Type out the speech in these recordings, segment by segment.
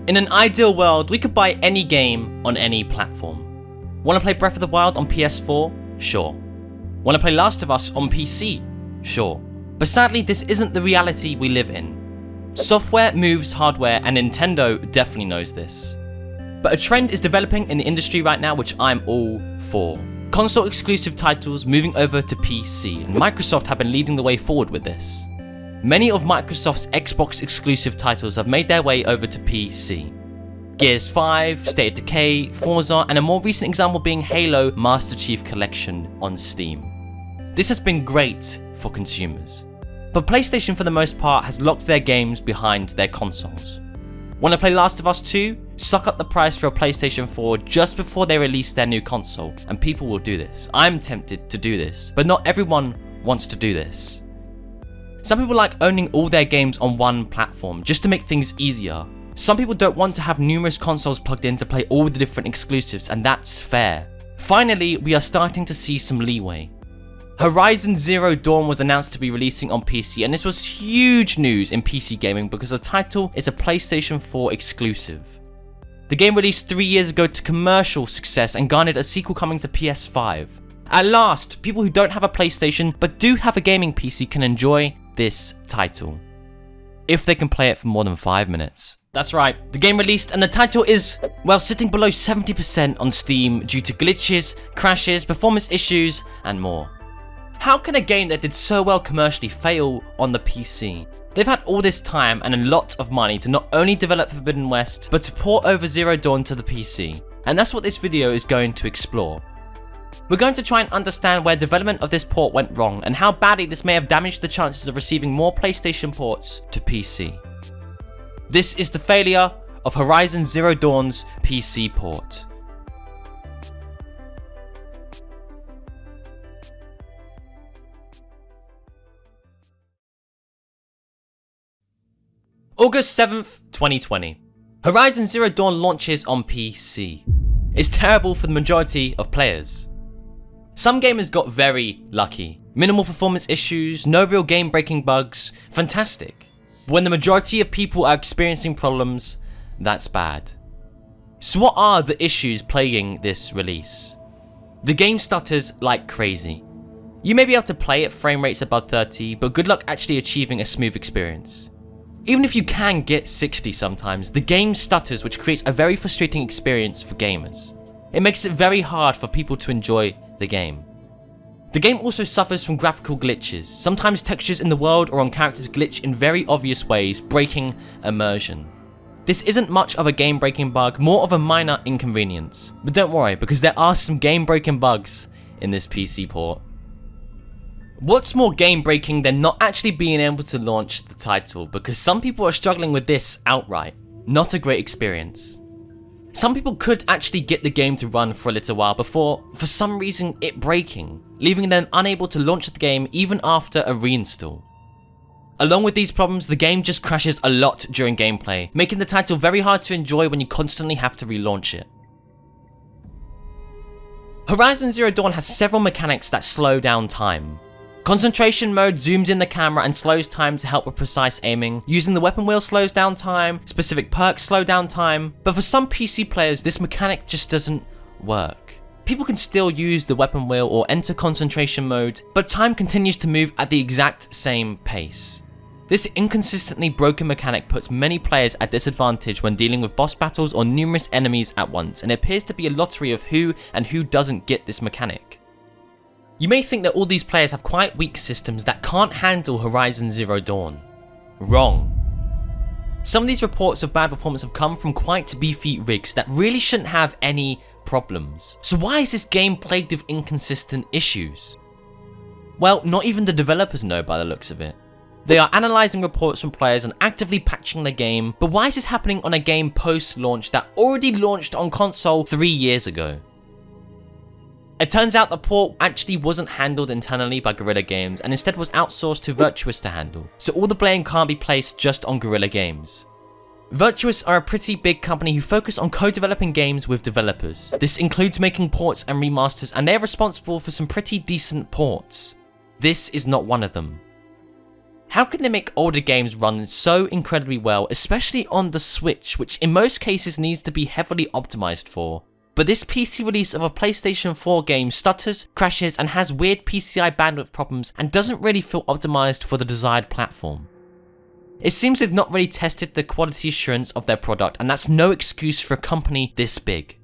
In an ideal world, we could buy any game on any platform. Want to play Breath of the Wild on PS4? Sure. Want to play Last of Us on PC? Sure. But sadly, this isn't the reality we live in. Software moves hardware, and Nintendo definitely knows this. But a trend is developing in the industry right now which I'm all for. Console exclusive titles moving over to PC, and Microsoft have been leading the way forward with this. Many of Microsoft's Xbox exclusive titles have made their way over to PC. Gears 5, State of Decay, Forza, and a more recent example being Halo Master Chief Collection on Steam. This has been great for consumers. But PlayStation for the most part has locked their games behind their consoles. Want to play Last of Us 2? Suck up the price for a PlayStation 4 just before they release their new console, and people will do this. I'm tempted to do this, but not everyone wants to do this. Some people like owning all their games on one platform just to make things easier. Some people don't want to have numerous consoles plugged in to play all the different exclusives, and that's fair. Finally, we are starting to see some leeway. Horizon Zero Dawn was announced to be releasing on PC, and this was huge news in PC gaming because the title is a PlayStation 4 exclusive. The game released 3 years ago to commercial success and garnered a sequel coming to PS5. At last, people who don't have a PlayStation but do have a gaming PC can enjoy this title, if they can play it for more than 5 minutes. That's right, the game released and the title is, well, sitting below 70% on Steam due to glitches, crashes, performance issues, and more. How can a game that did so well commercially fail on the PC? They've had all this time and a lot of money to not only develop Forbidden West, but to port over Zero Dawn to the PC. And that's what this video is going to explore. We're going to try and understand where development of this port went wrong and how badly this may have damaged the chances of receiving more PlayStation ports to PC. This is the failure of Horizon Zero Dawn's PC port. August 7th, 2020. Horizon Zero Dawn launches on PC. It's terrible for the majority of players. Some gamers got very lucky. Minimal performance issues, no real game-breaking bugs, fantastic. But when the majority of people are experiencing problems, that's bad. So what are the issues plaguing this release? The game stutters like crazy. You may be able to play at frame rates above 30, but good luck actually achieving a smooth experience. Even if you can get 60 sometimes, the game stutters, which creates a very frustrating experience for gamers. It makes it very hard for people to enjoy the game. The game also suffers from graphical glitches. Sometimes textures in the world or on characters glitch in very obvious ways, breaking immersion. This isn't much of a game-breaking bug, more of a minor inconvenience. But don't worry, because there are some game-breaking bugs in this PC port. What's more game-breaking than not actually being able to launch the title, because some people are struggling with this outright. Not a great experience. Some people could actually get the game to run for a little while before, for some reason, it breaking, leaving them unable to launch the game even after a reinstall. Along with these problems, the game just crashes a lot during gameplay, making the title very hard to enjoy when you constantly have to relaunch it. Horizon Zero Dawn has several mechanics that slow down time. Concentration mode zooms in the camera and slows time to help with precise aiming. Using the weapon wheel slows down time, specific perks slow down time, but for some PC players this mechanic just doesn't work. People can still use the weapon wheel or enter concentration mode, but time continues to move at the exact same pace. This inconsistently broken mechanic puts many players at disadvantage when dealing with boss battles or numerous enemies at once, and it appears to be a lottery of who and who doesn't get this mechanic. You may think that all these players have quite weak systems that can't handle Horizon Zero Dawn. Wrong. Some of these reports of bad performance have come from quite beefy rigs that really shouldn't have any problems. So why is this game plagued with inconsistent issues? Well, not even the developers know by the looks of it. They are analysing reports from players and actively patching the game, but why is this happening on a game post-launch that already launched on console 3 years ago? It turns out the port actually wasn't handled internally by Guerrilla Games and instead was outsourced to Virtuos to handle, so all the blame can't be placed just on Guerrilla Games. Virtuos are a pretty big company who focus on co-developing games with developers. This includes making ports and remasters, and they are responsible for some pretty decent ports. This is not one of them. How can they make older games run so incredibly well, especially on the Switch, which in most cases needs to be heavily optimized for? But this PC release of a PlayStation 4 game stutters, crashes, and has weird PCI bandwidth problems and doesn't really feel optimized for the desired platform. It seems they've not really tested the quality assurance of their product, and that's no excuse for a company this big.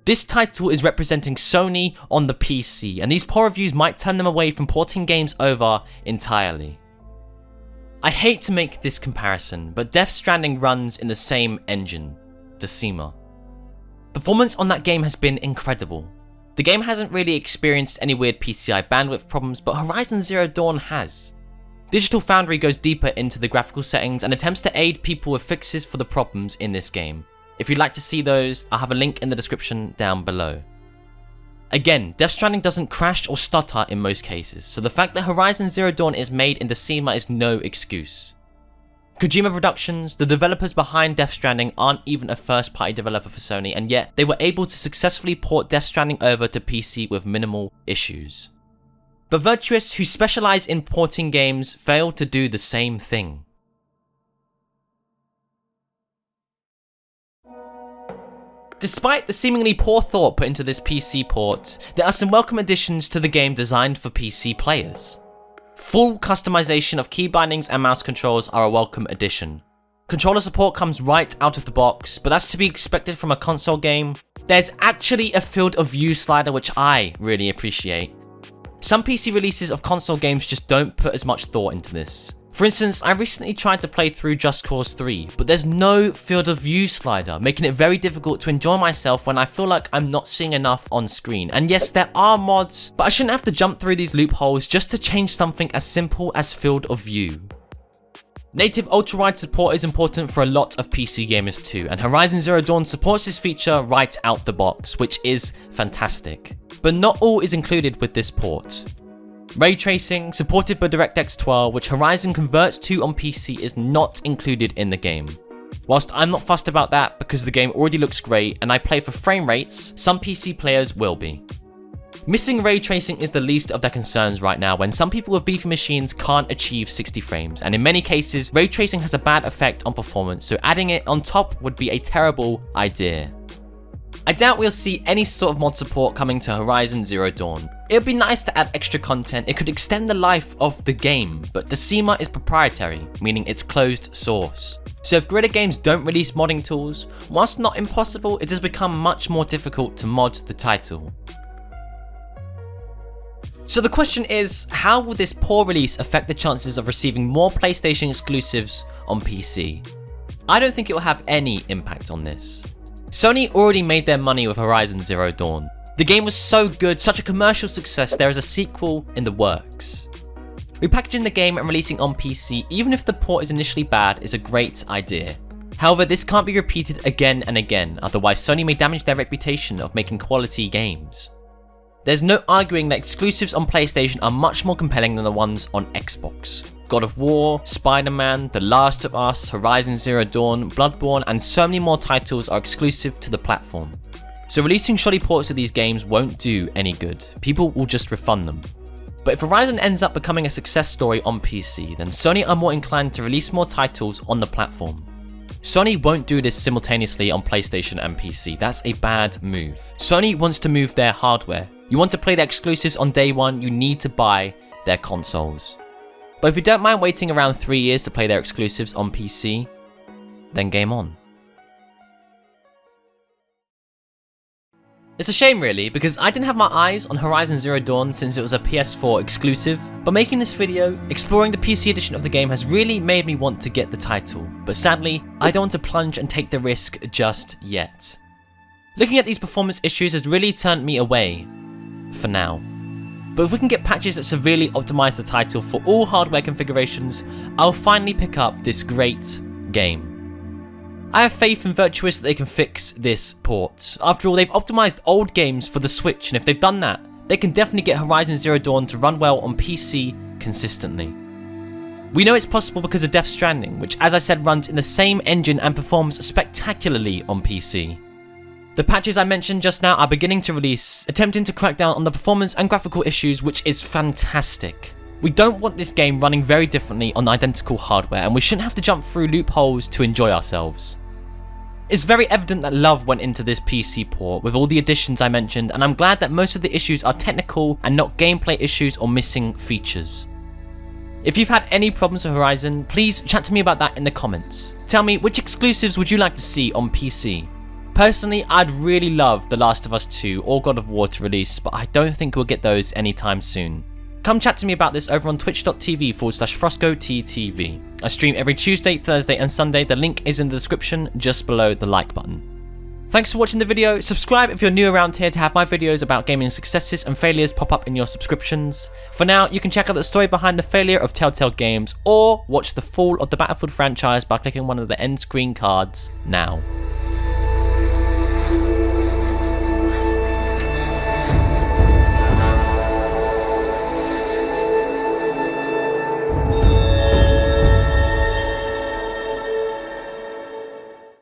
This title is representing Sony on the PC, and these poor reviews might turn them away from porting games over entirely. I hate to make this comparison, but Death Stranding runs in the same engine, Decima. Performance on that game has been incredible. The game hasn't really experienced any weird PCI bandwidth problems, but Horizon Zero Dawn has. Digital Foundry goes deeper into the graphical settings and attempts to aid people with fixes for the problems in this game. If you'd like to see those, I'll have a link in the description down below. Again, Death Stranding doesn't crash or stutter in most cases, so the fact that Horizon Zero Dawn is made in Decima is no excuse. Kojima Productions, the developers behind Death Stranding, aren't even a first-party developer for Sony, and yet they were able to successfully port Death Stranding over to PC with minimal issues. But Virtuous, who specialise in porting games, failed to do the same thing. Despite the seemingly poor thought put into this PC port, there are some welcome additions to the game designed for PC players. Full customization of key bindings and mouse controls are a welcome addition. Controller support comes right out of the box, but that's to be expected from a console game. There's actually a field of view slider which I really appreciate. Some PC releases of console games just don't put as much thought into this. For instance, I recently tried to play through Just Cause 3, but there's no field of view slider, making it very difficult to enjoy myself when I feel like I'm not seeing enough on screen. And yes, there are mods, but I shouldn't have to jump through these loopholes just to change something as simple as field of view. Native ultra-wide support is important for a lot of PC gamers too, and Horizon Zero Dawn supports this feature right out the box, which is fantastic. But not all is included with this port. Ray tracing, supported by DirectX 12, which Horizon converts to on PC, is not included in the game. Whilst I'm not fussed about that because the game already looks great and I play for frame rates, some PC players will be. Missing ray tracing is the least of their concerns right now when some people with beefy machines can't achieve 60 frames, and in many cases, ray tracing has a bad effect on performance, so adding it on top would be a terrible idea. I doubt we'll see any sort of mod support coming to Horizon Zero Dawn. It would be nice to add extra content, it could extend the life of the game, but Decima is proprietary, meaning it's closed source. So if Guerrilla Games don't release modding tools, whilst not impossible, it has become much more difficult to mod the title. So the question is, how will this poor release affect the chances of receiving more PlayStation exclusives on PC? I don't think it will have any impact on this. Sony already made their money with Horizon Zero Dawn. The game was so good, such a commercial success, there is a sequel in the works. Repackaging the game and releasing on PC, even if the port is initially bad, is a great idea. However, this can't be repeated again and again, otherwise Sony may damage their reputation of making quality games. There's no arguing that exclusives on PlayStation are much more compelling than the ones on Xbox. God of War, Spider-Man, The Last of Us, Horizon Zero Dawn, Bloodborne, and so many more titles are exclusive to the platform. So releasing shoddy ports of these games won't do any good. People will just refund them. But if Horizon ends up becoming a success story on PC, then Sony are more inclined to release more titles on the platform. Sony won't do this simultaneously on PlayStation and PC, that's a bad move. Sony wants to move their hardware. You want to play their exclusives on day one, you need to buy their consoles. But if you don't mind waiting around 3 years to play their exclusives on PC, then game on. It's a shame really, because I didn't have my eyes on Horizon Zero Dawn since it was a PS4 exclusive, but making this video, exploring the PC edition of the game has really made me want to get the title, but sadly, I don't want to plunge and take the risk just yet. Looking at these performance issues has really turned me away, for now. But if we can get patches that severely optimize the title for all hardware configurations, I'll finally pick up this great game. I have faith in Virtuous that they can fix this port. After all, they've optimized old games for the Switch, and if they've done that, they can definitely get Horizon Zero Dawn to run well on PC consistently. We know it's possible because of Death Stranding, which as I said runs in the same engine and performs spectacularly on PC. The patches I mentioned just now are beginning to release, attempting to crack down on the performance and graphical issues, which is fantastic. We don't want this game running very differently on identical hardware, and we shouldn't have to jump through loopholes to enjoy ourselves. It's very evident that love went into this PC port with all the additions I mentioned, and I'm glad that most of the issues are technical and not gameplay issues or missing features. If you've had any problems with Horizon, please chat to me about that in the comments. Tell me, which exclusives would you like to see on PC? Personally, I'd really love The Last of Us 2 or God of War to release, but I don't think we'll get those anytime soon. Come chat to me about this over on twitch.tv/FroscoTTV. I stream every Tuesday, Thursday and Sunday. The link is in the description just below the like button. Thanks for watching the video. Subscribe if you're new around here to have my videos about gaming successes and failures pop up in your subscriptions. For now, you can check out the story behind the failure of Telltale Games or watch the fall of the Battlefield franchise by clicking one of the end screen cards now.